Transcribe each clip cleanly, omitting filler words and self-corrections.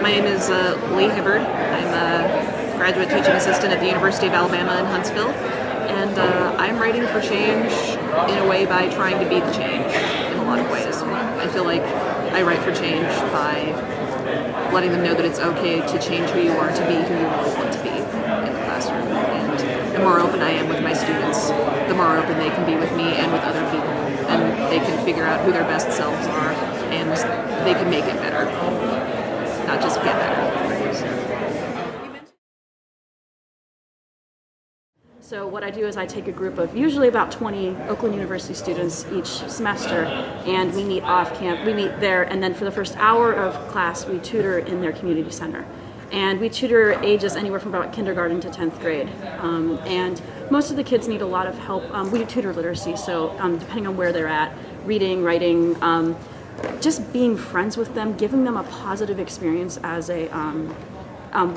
My name is Lee Hibbard. I'm a graduate teaching assistant at the University of Alabama in Huntsville, and I'm writing for change in a way by trying to be the change in a lot of ways. I feel like I write for change by letting them know that it's okay to change who you are to be who you really want to be in the classroom. And the more open I am with my students, the more open they can be with me and with other people, and they can figure out who their best selves are, and they can make it better, not just get better. So what I do is I take a group of usually about 20 Oakland University students each semester, and we meet off camp. We meet there, and then for the first hour of class, we tutor in their community center. And we tutor ages anywhere from about kindergarten to 10th grade. And most of the kids need a lot of help. We do tutor literacy, so depending on where they're at, reading, writing, just being friends with them, giving them a positive experience as a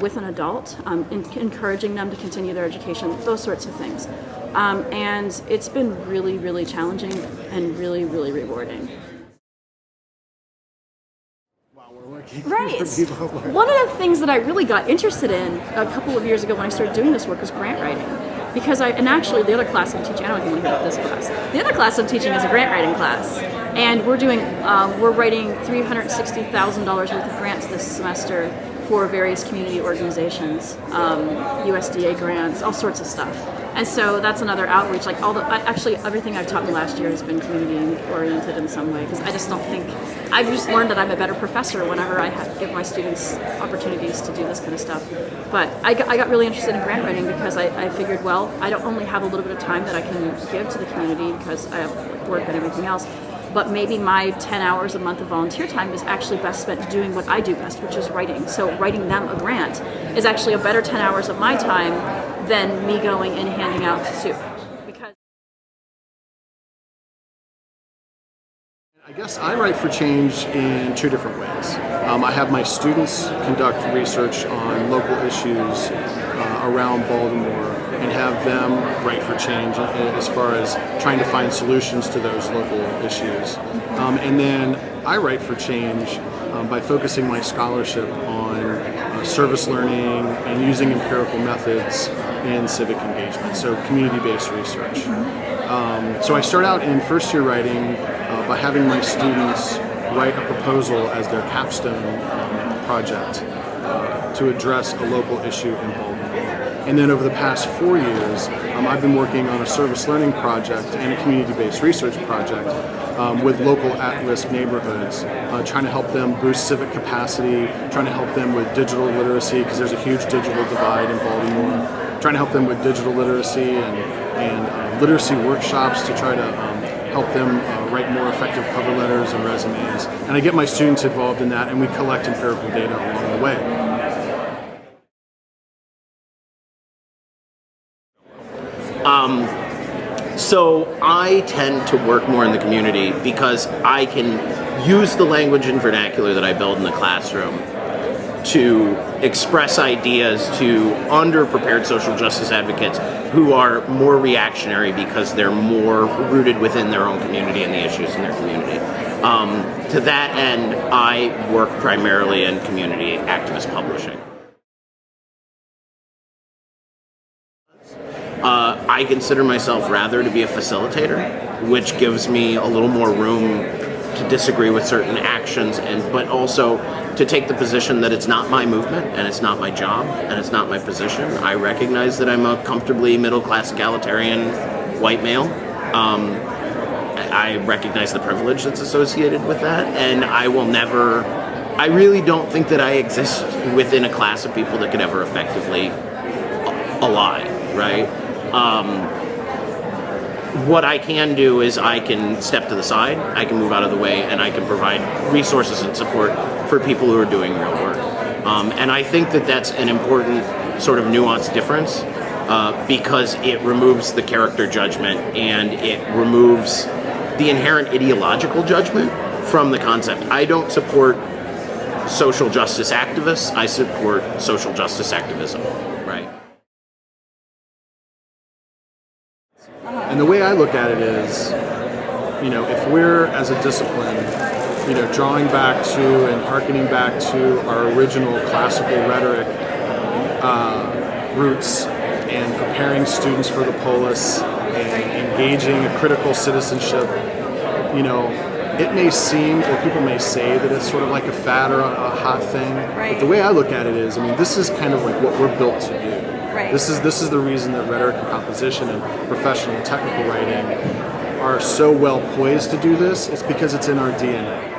with an adult, encouraging them to continue their education, those sorts of things. And it's been really, really challenging and really, really rewarding. While we're working Right. for people. One of the things that I really got interested in a couple of years ago when I started doing this work was grant writing. Because and actually the other class I'm teaching, I don't even want to hit this class. The other class I'm teaching is a grant writing class. And we're writing $360,000 worth of grants this semester for various community organizations, USDA grants, all sorts of stuff. And so that's another outreach. Like actually everything I've taught in the last year has been community oriented in some way, because I just don't think, I've just learned that I'm a better professor whenever I give my students opportunities to do this kind of stuff. But I got really interested in grant writing because I figured, well, I don't only have a little bit of time that I can give to the community because I have work and everything else, but maybe my 10 hours a month of volunteer time is actually best spent doing what I do best, which is writing. So writing them a grant is actually a better 10 hours of my time than me going and handing out soup. Because I guess I write for change in two different ways. I have my students conduct research on local issues around Baltimore and have them write for change as far as trying to find solutions to those local issues. And then I write for change by focusing my scholarship on service learning and using empirical methods in civic engagement, so community-based research. So I start out in first year writing by having my students write a proposal as their capstone project to address a local issue in Baltimore. And then over the past 4 years, I've been working on a service learning project and a community-based research project with local at-risk neighborhoods, trying to help them boost civic capacity, trying to help them with digital literacy, because there's a huge digital divide in Baltimore, trying to help them with digital literacy and literacy workshops to try to help them write more effective cover letters and resumes. And I get my students involved in that, and we collect empirical data along the way. So I tend to work more in the community because I can use the language and vernacular that I build in the classroom to express ideas to underprepared social justice advocates who are more reactionary because they're more rooted within their own community and the issues in their community. To that end, I work primarily in community activist publishing. I consider myself rather to be a facilitator, which gives me a little more room to disagree with certain actions, but also to take the position that it's not my movement and it's not my job and it's not my position. I recognize that I'm a comfortably middle-class egalitarian white male. I recognize the privilege that's associated with that, and I really don't think that I exist within a class of people that could ever effectively ally, right? What I can do is I can step to the side, I can move out of the way, and I can provide resources and support for people who are doing real work. And I think that that's an important sort of nuanced difference because it removes the character judgment and it removes the inherent ideological judgment from the concept. I don't support social justice activists, I support social justice activism, right? And the way I look at it is, if we're, as a discipline, drawing back to and harkening back to our original classical rhetoric roots and preparing students for the polis and engaging a critical citizenship, it may seem, or people may say that it's sort of like a fad or a hot thing. Right. But the way I look at it is, this is kind of like what we're built to do. Right. This is the reason that rhetoric and composition and professional and technical writing are so well poised to do this. It's because it's in our DNA.